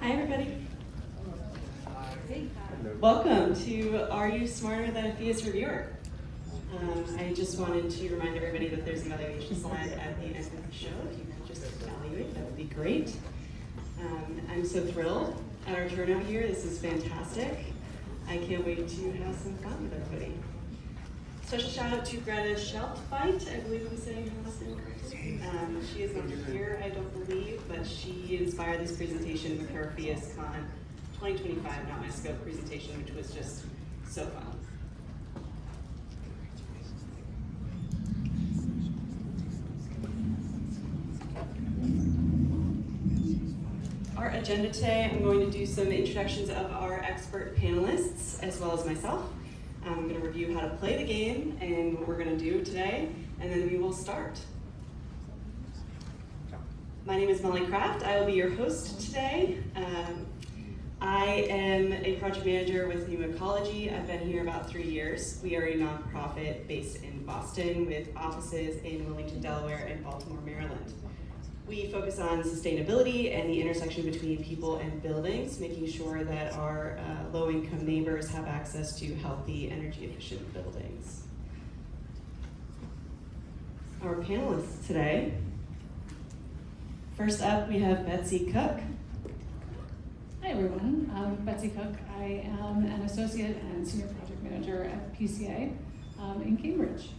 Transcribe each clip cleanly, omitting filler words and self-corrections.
Hi, everybody. Welcome to Are You Smarter Than a Phius Reviewer? I just wanted to remind everybody that there's an evaluation slide at the end of the show. If you could just evaluate, that would be great. I'm so thrilled at our turnout here. This is fantastic. I can't wait to have some fun with everybody. Special shout out to Greta Scheltfight, I believe I'm saying her last name correctly. She is not here, I don't believe, but she inspired this presentation with her Phius Con 2025 Not My Scope presentation, which was just so fun. Our agenda today, I'm going to do some introductions of our expert panelists, as well as myself. I'm going to review how to play the game and what we're going to do today, and then we will start. My name is Molly Kraft. I will be your host today. I am a project manager with New Ecology. I've been here about 3 years. We are a nonprofit based in Boston with offices in Wilmington, Delaware, and Baltimore, Maryland. We focus on sustainability and the intersection between people and buildings, making sure that our low-income neighbors have access to healthy, energy-efficient buildings. Our panelists today. First up, we have Betsy Cooke. Hi everyone, I'm Betsy Cooke. I am an associate and senior project manager at PCA in Cambridge.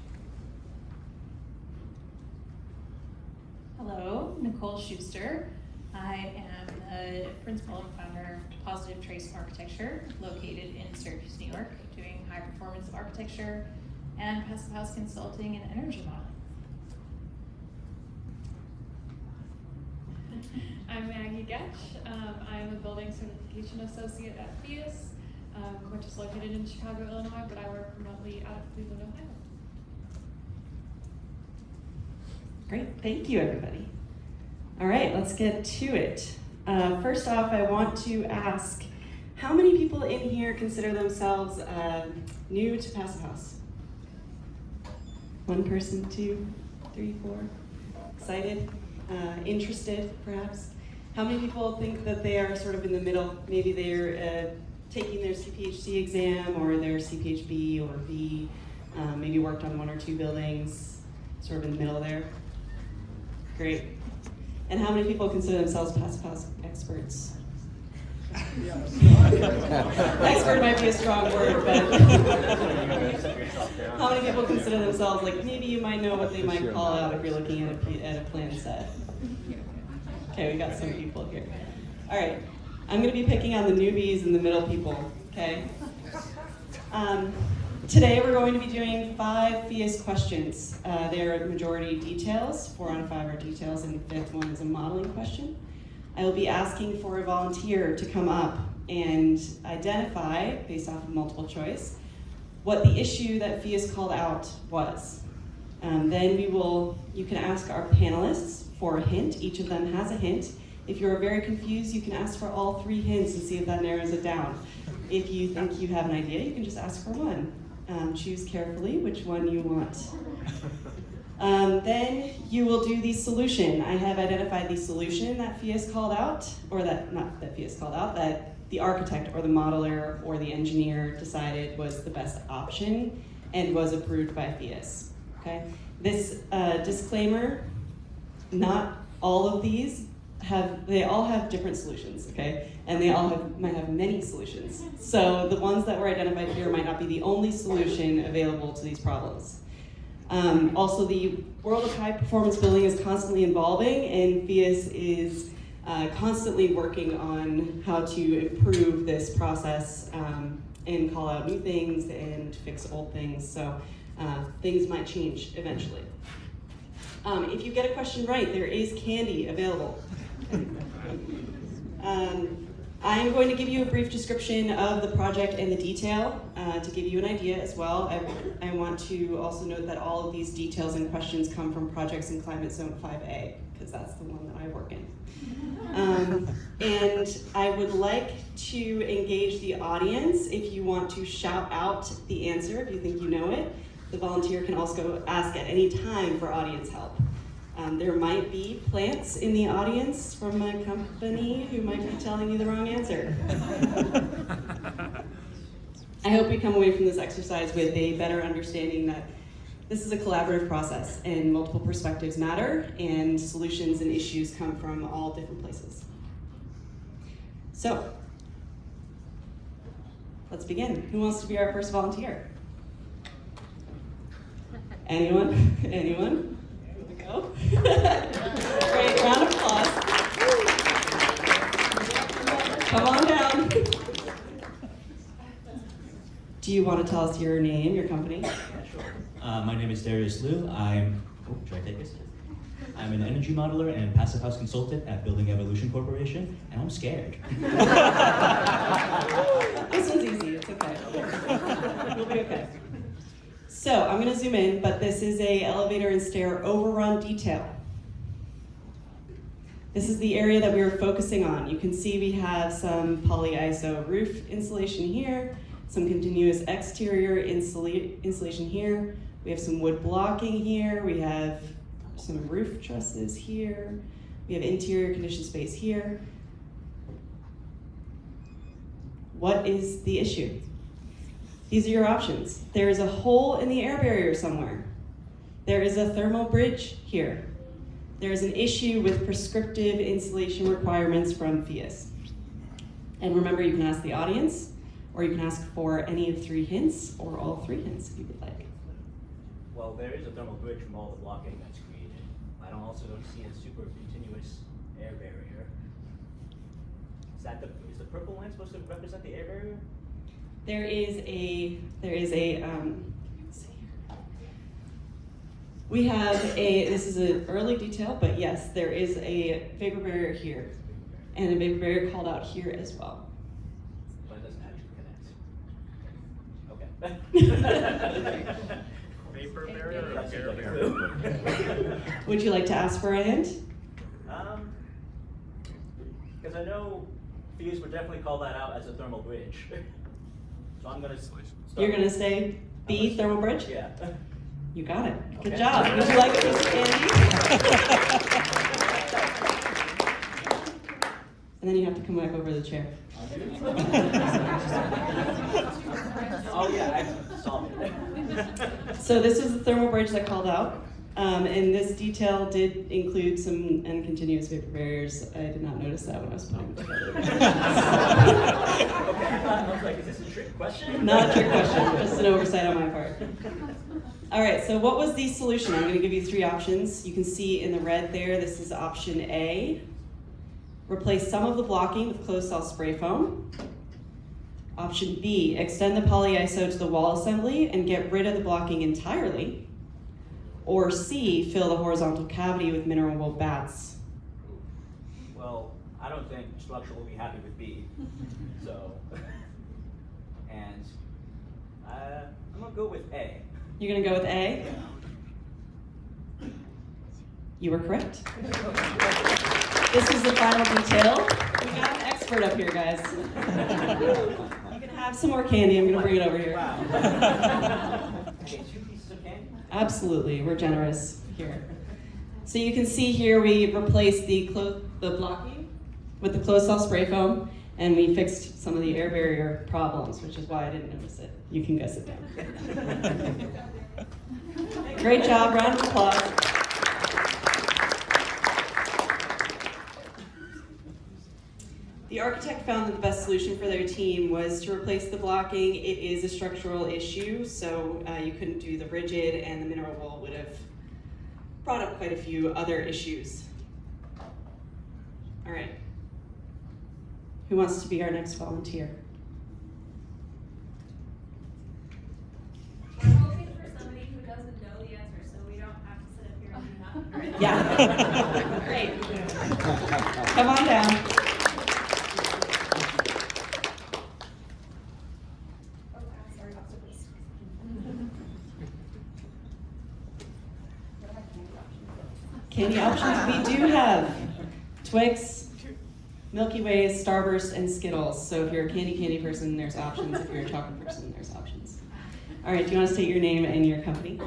Hello, Nicole Schuster. I am the principal and founder of Positive Trace Architecture, located in Syracuse, New York, doing high performance architecture and passive house consulting and energy modeling. I'm Maggie Goetsch. I'm a building certification associate at Phius, which is located in Chicago, Illinois, but I work remotely out of Cleveland, Ohio. Great, thank you everybody. All right, let's get to it. First off, I want to ask, how many people in here consider themselves new to Passive House? One person, 2, 3, 4, excited, interested perhaps? How many people think that they are sort of in the middle? Maybe they're taking their CPHC exam or their CPHB or B, maybe worked on 1 or 2 buildings, sort of in the middle there. Great. And how many people consider themselves passive house experts? Expert might be a strong word, but how many people consider themselves, like, maybe you might know what they might call out if you're looking at a plan set? Okay, we got some people here. All right, I'm going to be picking on the newbies and the middle people, okay? Today we're going to be doing 5 Phius questions. They're majority details, 4 out of 5 are details, and the 5th one is a modeling question. I will be asking for a volunteer to come up and identify, based off of multiple choice, what the issue that Phius called out was. Then you can ask our panelists for a hint. Each of them has a hint. If you're very confused, you can ask for all 3 hints and see if that narrows it down. If you think you have an idea, you can just ask for one. Choose carefully which one you want. Then you will do the solution. I have identified the solution that Phius called out, or not that Phius called out, that the architect or the modeler or the engineer decided was the best option and was approved by Phius. Okay? This disclaimer, not all of these they all have different solutions, okay? And they all might have many solutions. So the ones that were identified here might not be the only solution available to these problems. Also, the world of high performance building is constantly evolving, and Phius is constantly working on how to improve this process and call out new things and fix old things. So things might change eventually. If you get a question right, there is candy available. I'm going to give you a brief description of the project and the detail to give you an idea as well. I want to also note that all of these details and questions come from projects in Climate Zone 5A, because that's the one that I work in. And I would like to engage the audience. If you want to shout out the answer, if you think you know it, the volunteer can also ask at any time for audience help. There might be plants in the audience from a company who might be telling you the wrong answer. I hope you come away from this exercise with a better understanding that this is a collaborative process and multiple perspectives matter and solutions and issues come from all different places. So, let's begin. Who wants to be our first volunteer? Anyone? Anyone? Here we go. Great, round of applause. Come on down. Do you want to tell us your name, your company? Yeah, sure. My name is Darius Liu. Should I take this? I'm an energy modeler and passive house consultant at Building Evolution Corporation, and I'm scared. This one's easy, it's okay. You'll be okay. So, I'm gonna zoom in, but this is a elevator and stair overrun detail. This is the area that we were focusing on. You can see we have some polyiso roof insulation here, some continuous exterior insulation here. We have some wood blocking here. We have some roof trusses here. We have interior conditioned space here. What is the issue? These are your options. There is a hole in the air barrier somewhere. There is a thermal bridge here. There is an issue with prescriptive insulation requirements from Phius. And remember, you can ask the audience, or you can ask for any of 3 hints, or all 3 hints if you would like. Well, there is a thermal bridge from all the blocking that's created. I also don't see a super continuous air barrier. Is the purple line supposed to represent the air barrier? Let's see here. We have this is an early detail, but yes, there is a vapor barrier here, and a vapor barrier called out here as well. But it doesn't actually connect. Okay. Vapor barrier or That air seems like a barrier? clue. Would you like to ask for a hint? Because I know Phius would definitely call that out as a thermal bridge. So I'm gonna start. You're gonna say B, thermal bridge? Yeah. You got it. Good Okay. job. Would you like a piece of candy? And then you have to come back over to the chair. Oh yeah, I saw it. So this was the thermal bridge that called out. And this detail did include some continuous vapor barriers. I did not notice that when I was putting it together. Okay, I was like, is this a trick question? Not a trick question, just an oversight on my part. All right, so what was the solution? I'm going to give you 3 options. You can see in the red there, this is option A. Replace some of the blocking with closed cell spray foam. Option B, extend the polyiso to the wall assembly and get rid of the blocking entirely. Or C, fill the horizontal cavity with mineral wool bats. Well, I don't think structural will be happy with B. So, and I'm gonna go with A. You're gonna go with A? You were correct. This is the final detail. We got an expert up here, guys. You can have some more candy. I'm gonna bring it over here. Wow. Okay, 2 pieces of candy? Absolutely, we're generous here. So you can see here we replaced the blocking with the closed cell spray foam, and we fixed some of the air barrier problems, which is why I didn't notice it. You can go sit down. Great job, round of applause. The architect found that the best solution for their team was to replace the blocking. It is a structural issue, so you couldn't do the rigid, and the mineral wool would have brought up quite a few other issues. All right. Who wants to be our next volunteer? I'm hoping for somebody who doesn't know the answer, so we don't have to sit up here and do that. Yeah. Great. Come on down. Candy options we do have Twix, Milky Ways, Starburst, and Skittles. So if you're a candy person, there's options. If you're a chocolate person, there's options. All right, do you want to state your name and your company?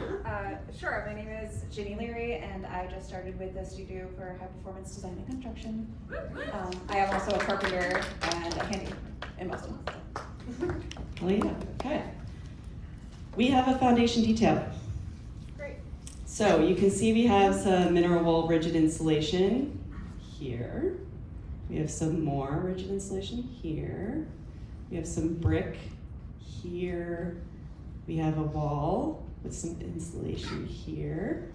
Sure, my name is Ginny Leary, and I just started with the studio for high performance design and construction. I am also a carpenter and a handyman in Boston. Oh yeah, okay. We have a foundation detail. Great. So you can see we have some mineral wool rigid insulation here. We have some more rigid insulation here. We have some brick here. We have a wall with some insulation here.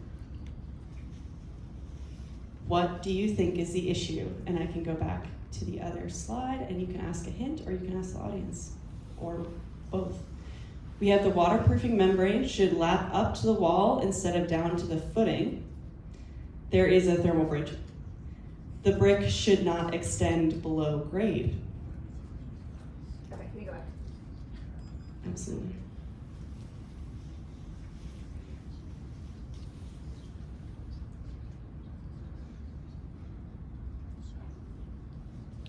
What do you think is the issue? And I can go back to the other slide and you can ask a hint or you can ask the audience, or both. We have the waterproofing membrane should lap up to the wall instead of down to the footing. There is a thermal bridge. The brick should not extend below grade. Okay, can you go back? Absolutely.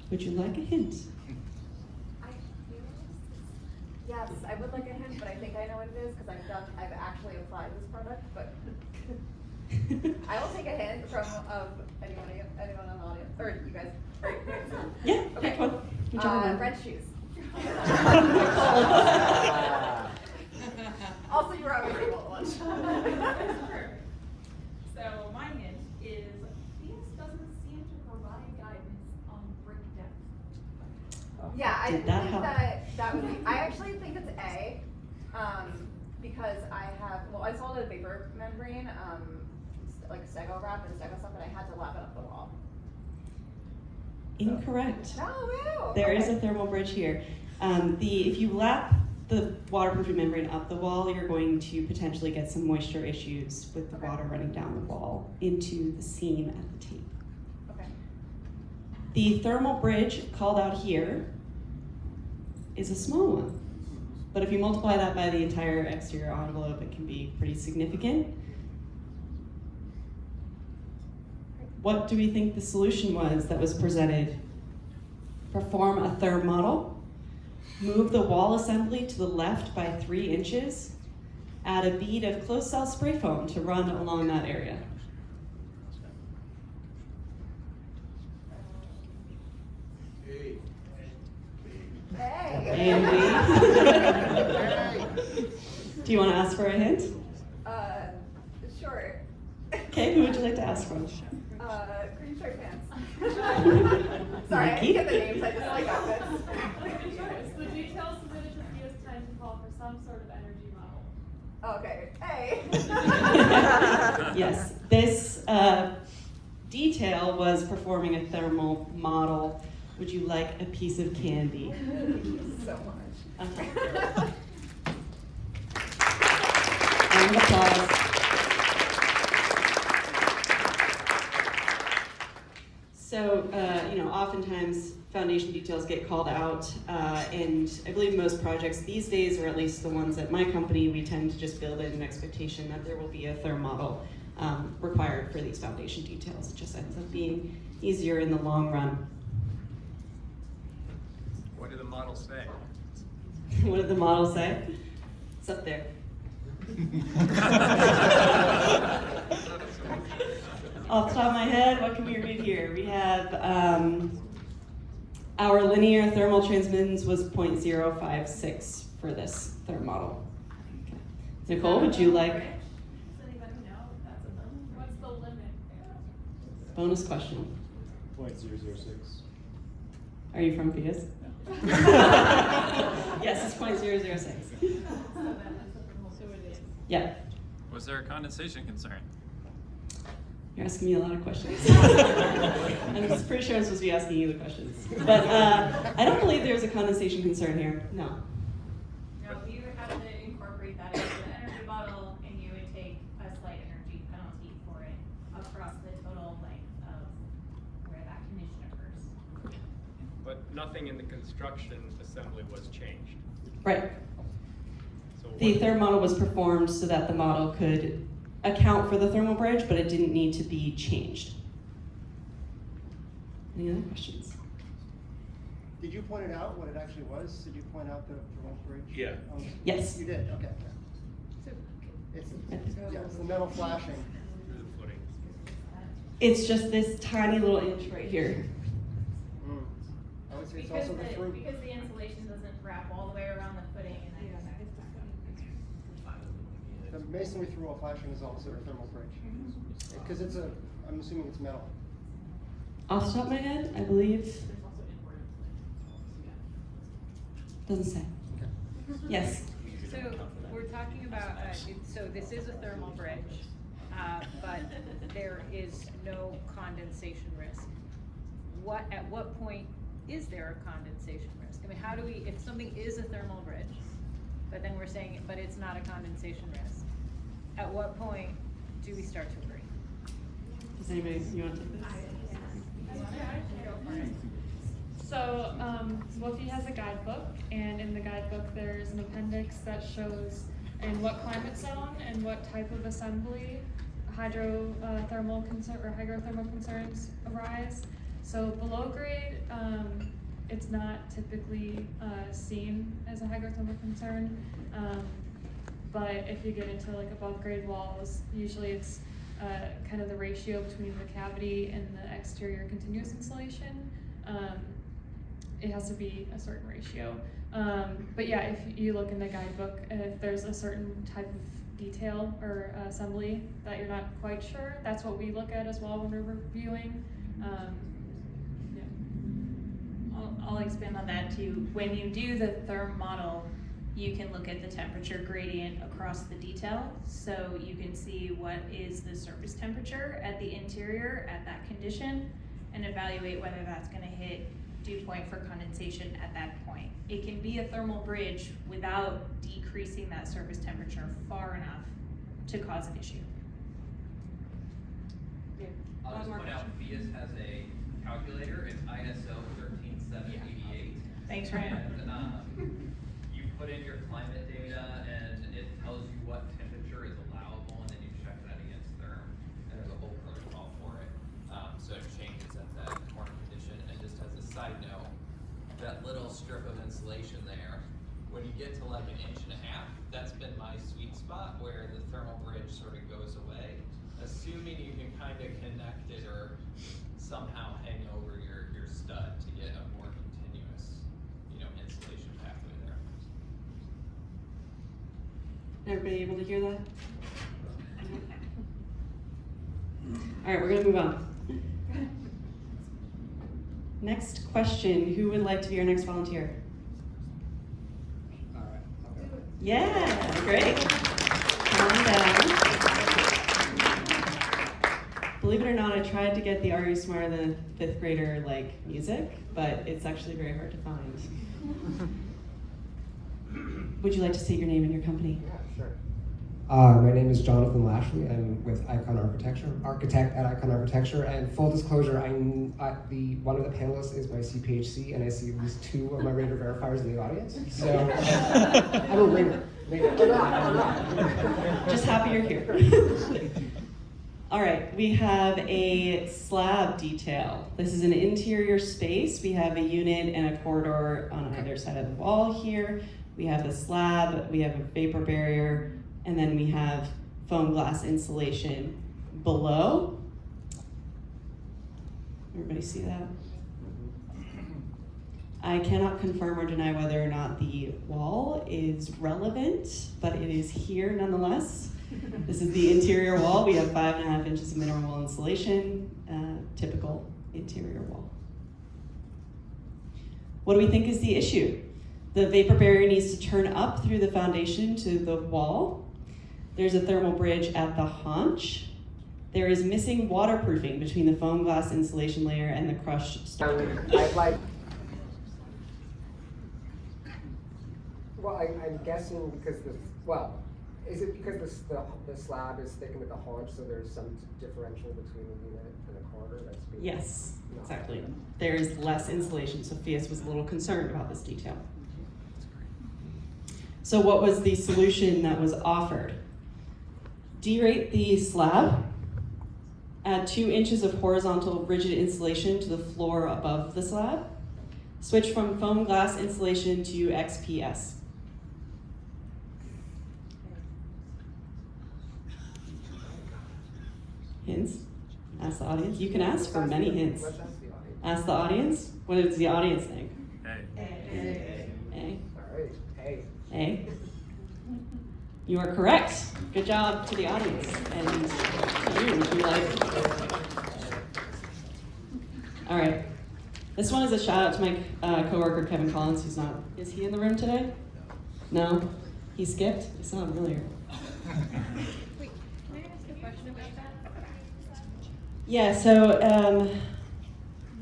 Would you like a hint? Yes, I would like a hint, but I think I know what it is because I've actually applied this product, but I will take a hint from anyone in the audience, or you guys. Yeah, Okay. pick one. Whichever one. Red shoes. Also, you were always able to watch. So my hint is Phius doesn't seem to provide guidance on brick depth. Yeah, I Did think that help? that would be, I actually think it's A, because I sold a vapor membrane, like Stego wrap and Stego stuff, and I had to lap it up the wall. Incorrect. Oh, woo! There is Okay. a thermal bridge here. If you lap the waterproofing membrane up the wall, you're going to potentially get some moisture issues with the Okay. water running down the wall into the seam at the tape. Okay. The thermal bridge called out here is a small one. But if you multiply that by the entire exterior envelope, it can be pretty significant. What do we think the solution was that was presented? Perform a therm model, move the wall assembly to the left by 3 inches, add a bead of closed cell spray foam to run along that area. Hey. A and B. Do you want to ask for a hint? Sure. Okay, who would you like to ask from? Green shirt pants. Sorry, I Nikki? didn't get the names, I just like outfits. The details submitted to Phius tend to call for some sort of energy model. Okay, hey. Yes, this detail was performing a thermal model. Would you like a piece of candy? So much. Okay. Round of applause. So, oftentimes foundation details get called out, and I believe most projects these days, or at least the ones at my company, we tend to just build in an expectation that there will be a therm model required for these foundation details. It just ends up being easier in the long run. What did the model say? What did the model say? It's up there. Off the top of my head, what can we read here? We have our linear thermal transmittance was 0.056 for this therm model. Okay. Nicole, would you like Does anybody know if that's a number? What's the limit? bonus question? 0.006. Are you from Phius? Yes, it's 0.006. So it is. Yeah. Was there a condensation concern? You're asking me a lot of questions. I'm just pretty sure I'm supposed to be asking you the questions. But I don't believe there's a condensation concern here. No. No, you would have to incorporate that into the energy model, and you would take a slight energy penalty for it across the total length of where that condition occurs. But nothing in the construction assembly was changed. Right. So The what- therm model was performed so that the model could account for the thermal bridge, but it didn't need to be changed. Any other questions? Did you point it out, what it actually was? Did you point out the thermal bridge? Yeah. Oh, Yes. You did, okay. It's the metal flashing. Through the footing. It's just this tiny little inch right here. I would say it's Because also the fruit. because the insulation doesn't wrap all the way around the footing and then. The masonry through wall flashing is also a thermal bridge. Because I'm assuming it's metal. Off the top of my head, I believe. Doesn't say. Yes. So we're talking about, so this is a thermal bridge, but there is no condensation risk. At what point is there a condensation risk? I mean, how do we, if something is a thermal bridge, but then we're saying, but it's not a condensation risk, at what point do we start to worry? Does anybody, you want to take this? So, Wolfie has a guidebook, and in the guidebook there's an appendix that shows in what climate zone and what type of assembly hygrothermal concerns arise. So below grade, it's not typically seen as a hygrothermal concern, but if you get into like above grade walls, usually it's kind of the ratio between the cavity and the exterior continuous insulation. It has to be a certain ratio. But yeah, if you look in the guidebook, if there's a certain type of detail or assembly that you're not quite sure, that's what we look at as well when we're reviewing. Yeah. I'll expand on that too. When you do the therm model, you can look at the temperature gradient across the detail. So you can see what is the surface temperature at the interior at that condition and evaluate whether that's gonna hit dew point for condensation at that point. It can be a thermal bridge without decreasing that surface temperature far enough to cause an issue. I'll just point out, Phius has a calculator. It's ISO 13788. Thanks, Ryan. And you put in your climate data, and it tells you what temperature is allowable, and then you check that against therm. And there's a whole protocol for it. So it changes at that corner condition. And just as a side note, that little strip of insulation there, when you get to like 1.5 inches, that's been my sweet spot where the thermal bridge sort of goes away. Assuming you can kind of connect it or somehow hang over your stud to get a more continuous, insulation pathway there. Everybody able to hear that? All right, we're gonna move on. Next question, who would like to be our next volunteer? All right. Okay. Yeah, great. Come on down. Believe it or not, I tried to get the Are You Smarter Than a 5th Grader music, but it's actually very hard to find. Would you like to state your name and your company? Yeah, sure. My name is Jonathan Lashley. I'm with Icon Architect at Icon Architecture. And full disclosure, one of the panelists is my CPHC, and I see at least 2 of my rater verifiers in the audience. So I'm a rater. I'm not. Just happy you're here. All right, we have a slab detail. This is an interior space. We have a unit and a corridor on either side of the wall here. We have the slab, we have a vapor barrier, and then we have foam glass insulation below. Everybody see that? I cannot confirm or deny whether or not the wall is relevant, but it is here nonetheless. This is the interior wall. We have 5.5 inches of minimum wall insulation, typical interior wall. What do we think is the issue? The vapor barrier needs to turn up through the foundation to the wall. There's a thermal bridge at the haunch. There is missing waterproofing between the foam glass insulation layer and the crushed stone. I'm guessing because is it because the slab is thickened at the haunch, so there's some differential between the unit and the corridor that's being... Yes, exactly. There is less insulation, so Phius was a little concerned about this detail. So what was the solution that was offered? Derate the slab, add 2 inches of horizontal rigid insulation to the floor above the slab, switch from foam glass insulation to XPS. ask the audience. You can ask for many hints. Let's ask the audience. Ask the audience. What does the audience think? Hey. A. All right. Hey. A. You are correct. Good job to the audience. And to you, would you like? All right. This one is a shout out to my coworker Kevin Collins, who's not. Is he in the room today? No. He skipped. I saw him earlier. Wait, can I ask a question about that? Yeah. So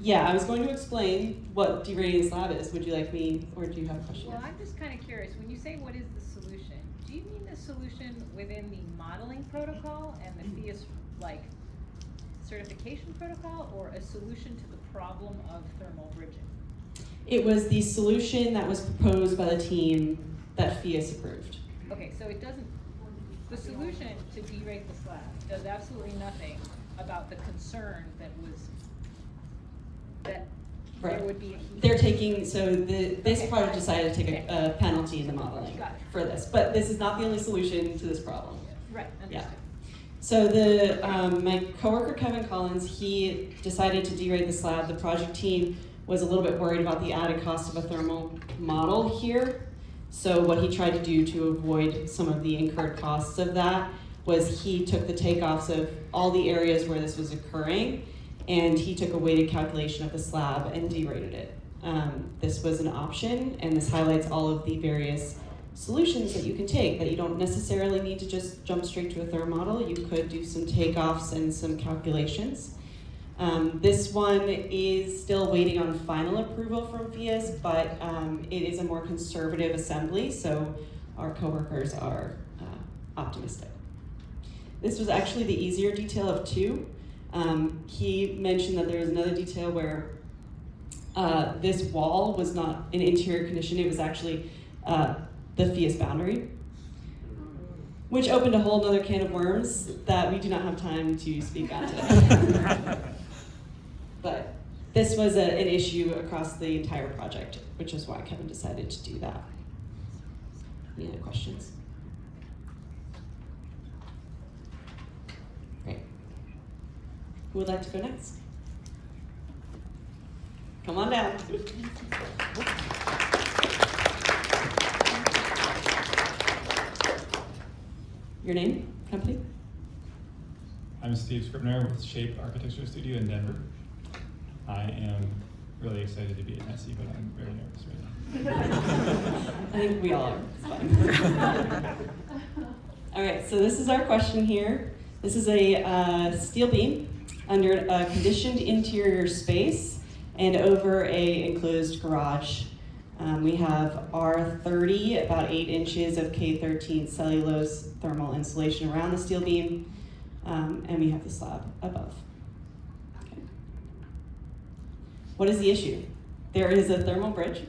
yeah, I was going to explain what derating the slab is. Would you like me, or do you have a question? Well, I'm just kind of curious, when you say what is the solution, do you mean the solution within the modeling protocol and the Phius, like, certification protocol, or a solution to the problem of thermal bridging? It was the solution that was proposed by the team that Phius approved. Okay, so it doesn't, the solution to derate the slab does absolutely nothing about the concern that there Right. would be a heat. They're taking, so this Okay. project decided to take Okay. a penalty in the modeling Got it. for this, but this is not the only solution to this problem. Right, Yeah. understood. So my coworker Kevin Collins, he decided to derate the slab. The project team was a little bit worried about the added cost of a thermal model here. So what he tried to do to avoid some of the incurred costs of that was he took the takeoffs of all the areas where this was occurring, and he took a weighted calculation of the slab and derated it. This was an option, and this highlights all of the various solutions that you can take, that you don't necessarily need to just jump straight to a therm model. You could do some takeoffs and some calculations. This one is still waiting on final approval from Phius, but it is a more conservative assembly, so our coworkers are optimistic. This was actually the easier detail of two. He mentioned that there was another detail where this wall was not an interior condition, it was actually the Phius boundary, which opened a whole other can of worms that we do not have time to speak on today. But this was an issue across the entire project, which is why Kevin decided to do that. Any other questions? Great. Who would like to go next? Come on down. Your name, company? I'm Steve Scribner with Shape Architecture Studio in Denver. I am really excited to be at NESEA, but I'm very nervous right now. I think we all are. It's fine. All right, so this is our question here. This is a steel beam under a conditioned interior space and over a enclosed garage. We have R30, about 8 inches of K13 cellulose thermal insulation around the steel beam, and we have the slab above. Okay. What is the issue? There is a thermal bridge.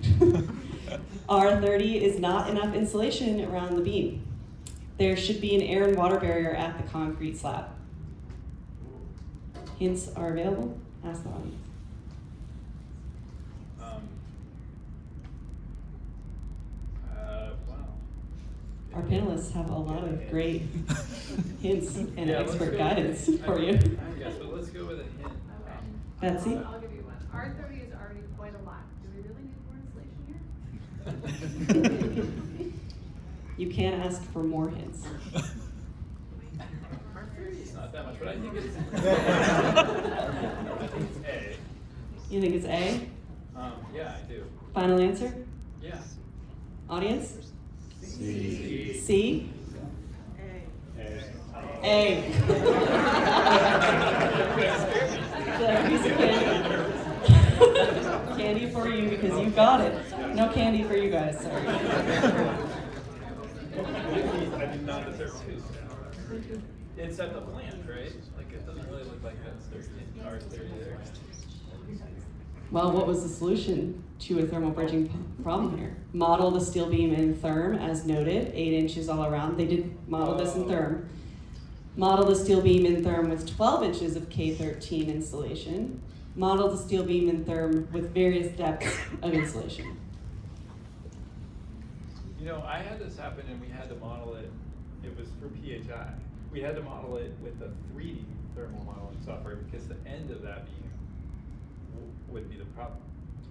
R30 is not enough insulation around the beam. There should be an air and water barrier at the concrete slab. Hints are available. Ask the audience. Wow. Our panelists have a lot of great hints and Yeah, let's expert go guidance with, for you. Yes, but let's go with a hint. Betsy? I'll give you one. R30 is already quite a lot. Do we really need more insulation here? You can ask for more hints. It's not that much, but I think it's A. You think it's A? Yeah, I do. Final answer? Yeah. Audience? C. C? A. A. So, piece of candy. Candy for you because you got it. No candy for you guys, sorry. I did not deserve two. It's at the plant, right? Like, it doesn't really look like that's R30 there. Well, what was the solution to a thermal bridging problem here? Model the steel beam in therm, as noted, 8 inches all around. They did model this in therm. Model the steel beam in therm with 12 inches of K13 insulation. Model the steel beam in therm with various depths of insulation. You know, I had this happen and we had to model it. It was for PHI. We had to model it with a 3D thermal modeling software, because the end of that beam would be the problem.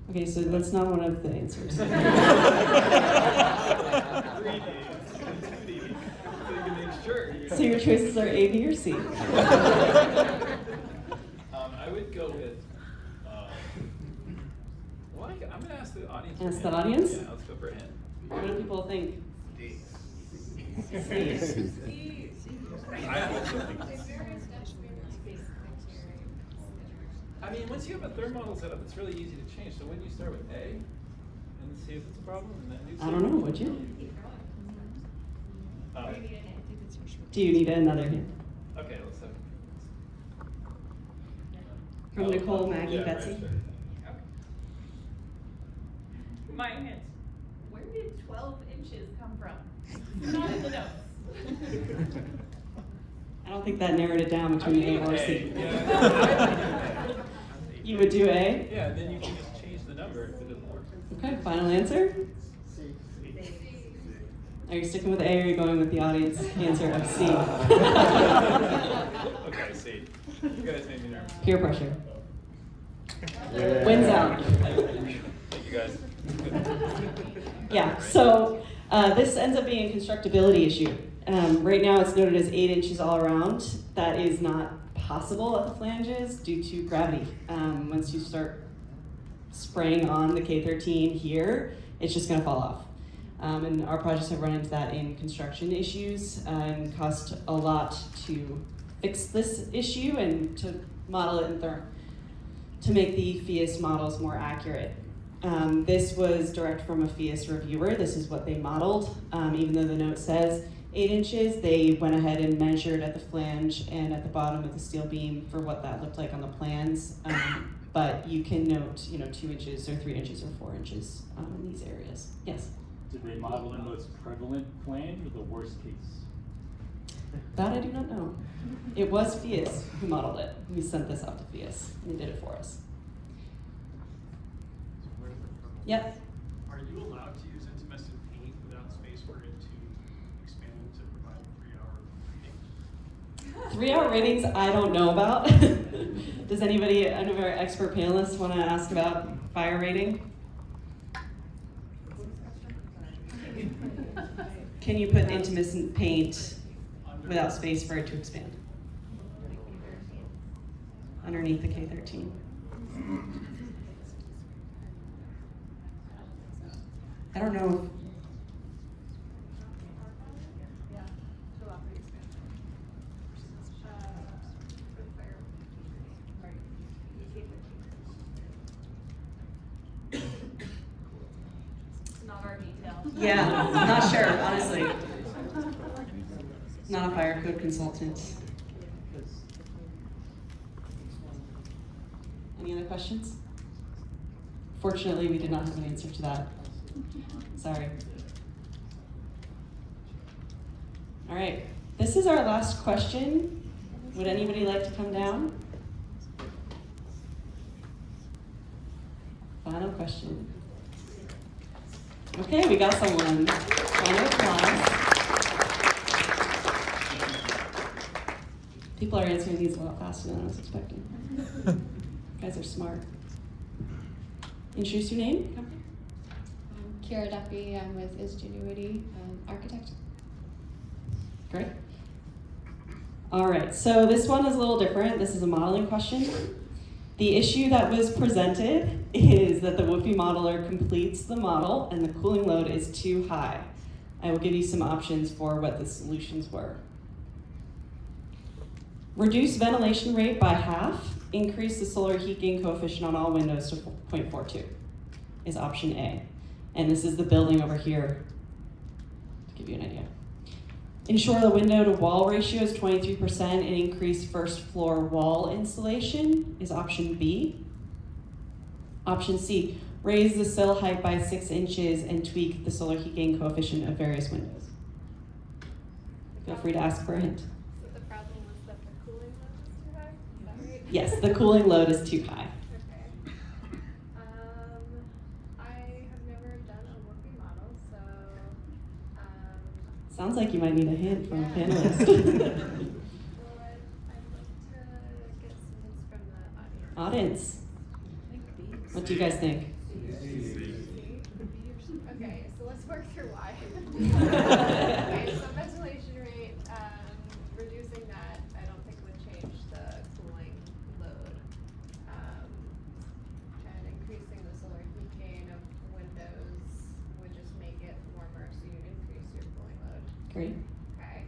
Okay, so that's not one of the answers. 3D, 2D, so you can make sure. So your choices are A, B, or C. I would go with, well, I'm gonna ask the audience. for a Ask the hint. audience? Yeah, let's go for a hint. What do people think? I also think. I mean, once you have a third model set up, it's really easy to change. So wouldn't you start with A and see if it's a problem, and then do C? I don't know, would you? Oh. Do you need another hint? Okay, let's have. From Nicole, Maggie, Yeah, Betsy? right, sure. My hint, where did 12 inches come from? Not in the notes. I don't think that narrowed it down between A or C. Yeah. You would do A? Yeah, then you can just change the number if it doesn't work. Okay, final answer? C. Are you sticking with A or are you going with the audience answer of C? Okay, C. You guys made me nervous. Peer pressure. Yeah. Wins out. Thank you guys. Yeah, so this ends up being a constructability issue. Right now it's noted as 8 inches all around. That is not possible at the flanges due to gravity. Once you start spraying on the K13 here, it's just gonna fall off. And our projects have run into that in construction issues and cost a lot to fix this issue and to model it in therm to make the Phius models more accurate. This was direct from a Phius Reviewer. This is what they modeled. Even though the note says 8 inches, they went ahead and measured at the flange and at the bottom of the steel beam for what that looked like on the plans. But you can note, 2 inches or 3 inches or 4 inches in these areas. Yes? Did they model the most prevalent flange or the worst case? That I do not know. It was Phius who modeled it. We sent this off to Phius, and they did it for us. Yep. Are you allowed to use intumescent paint without space for it to expand to provide a 3-hour rating? 3-hour ratings, I don't know about. Does anybody, any of our expert panelists, want to ask about fire rating? Can you put intumescent paint without space for it to expand? Underneath the K13. I don't know. It's not our detail. Yeah, not sure, honestly. Not a fire code consultant. Any other questions? Fortunately, we did not have an answer to that. Sorry. All right, this is our last question. Would anybody like to come down? Final question. Okay, we got someone. Round of applause. People are answering these a lot faster than I was expecting. You guys are smart. Introduce your name, company. Kira Duffy, I'm with Isgenuity Architect. Great. All right, so this one is a little different. This is a modeling question. The issue that was presented is that the Whoopie modeler completes the model and the cooling load is too high. I will give you some options for what the solutions were. Reduce ventilation rate by half, increase the solar heat gain coefficient on all windows to 0.42 is option A. And this is the building over here to give you an idea. Ensure the window to wall ratio is 23% and increase first floor wall insulation is option B. Option C, raise the sill height by 6 inches and tweak the solar heat gain coefficient of various windows. Feel free to ask for a hint. So the problem was that the cooling load was too high? Is that right? Yes, the cooling load is too high. Okay. I have never done a Whoopie model, so Sounds like you might need a hint from a panelist. well, I'd love to audience? What do you guys think? Okay, so let's work through why. Okay, so ventilation rate, reducing that, I don't think would change the cooling load. And increasing the solar heat gain of windows would just make it warmer, so you'd increase your cooling load. Great. Okay,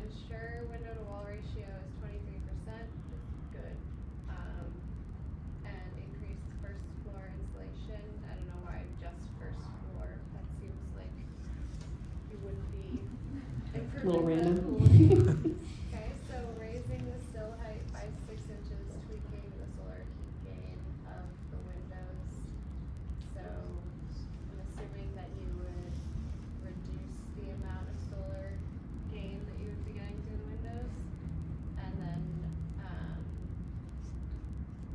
ensure window to wall ratio is 23%, good. And increase first floor insulation. I don't know why just first floor. That seems like you wouldn't be Little improving the random. cooling. Okay, so raising the sill height by 6 inches, tweaking the solar heat gain of the windows. So I'm assuming that you would reduce the amount of solar gain that you would be getting through the windows. And then,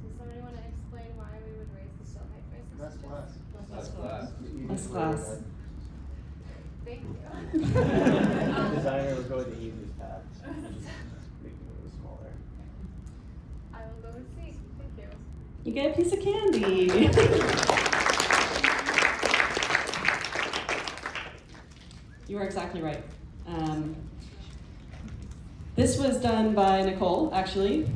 does somebody want to explain why we would raise the sill height by 6 Less inches? glass. Less glass. Less glass. Thank you. The designer would go with the easiest path. Make it a little smaller. I will go with C. Thank you. You get a piece of candy. You are exactly right. This was done by Nicole, actually.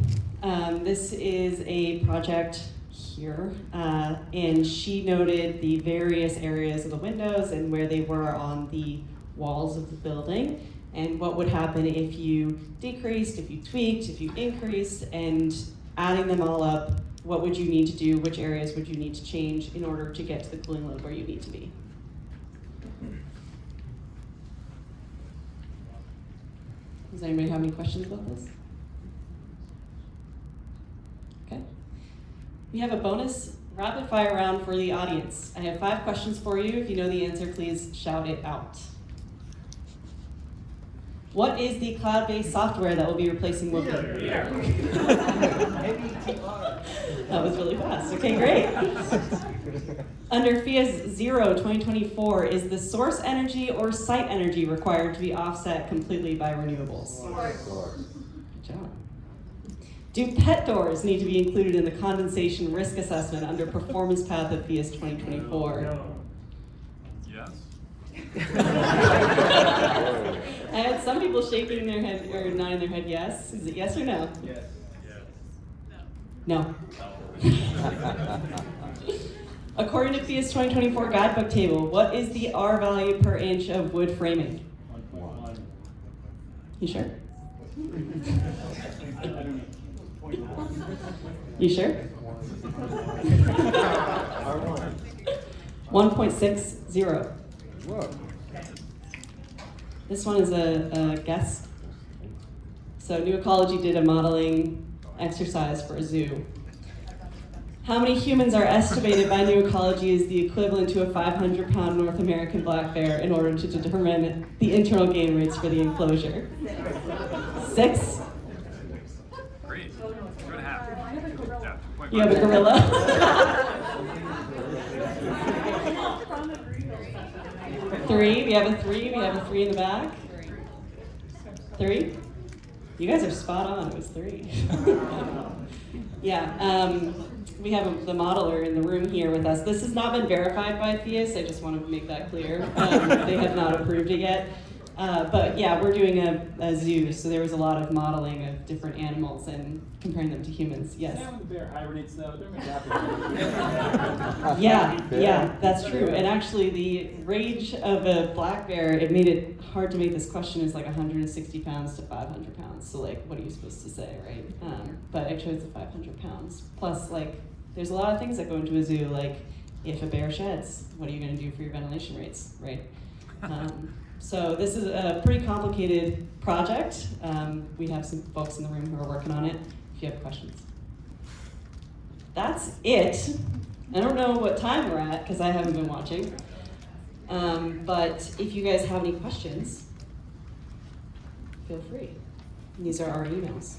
This is a project here, and she noted the various areas of the windows and where they were on the walls of the building, and what would happen if you decreased, if you tweaked, if you increased, and adding them all up, what would you need to do, which areas would you need to change in order to get to the cooling load where you need to be. Does anybody have any questions about this? Okay. We have a bonus rapid fire round for the audience. I have 5 questions for you. If you know the answer, please shout it out. What is the cloud-based software that will be replacing Whoopi? That was really fast. Okay, great. Under Phius 0 2024, is the source energy or site energy required to be offset completely by renewables? Good job. Do pet doors need to be included in the condensation risk assessment under performance path of Phius 2024? No. Yes. I had some people shaking their head or nodding their head yes. Is it yes or no? Yes. No. According to Phius 2024 guidebook table, what is the R value per inch of wood framing? 1.1. You sure? You sure? 1.60. Whoa. This one is a guess. So New Ecology did a modeling exercise for a zoo. How many humans are estimated by New Ecology is the equivalent to a 500-pound North American black bear in order to determine the internal gain rates for the enclosure? 6? Great. 2.5. Yeah, 2.5. You have a gorilla? 3? We have a 3. We have a 3 in the back. 3? You guys are spot on. It was 3. Yeah. We have the modeler in the room here with us. This has not been verified by Phius. I just want to make that clear. They have not approved it yet. But yeah, we're doing a zoo, so there was a lot of modeling of different animals and comparing them to humans. Yes. Is that when the bear hibernates though? They're adapted. Yeah, that's true. And actually, the range of a black bear, it made it hard to make this question, is like 160 pounds to 500 pounds. So like, what are you supposed to say, right? But I chose the 500 pounds. Plus, like, there's a lot of things that go into a zoo, like if a bear sheds, what are you going to do for your ventilation rates, right? So this is a pretty complicated project. We have some folks in the room who are working on it, if you have questions. That's it. I don't know what time we're at, because I haven't been watching. But if you guys have any questions, feel free. These are our emails.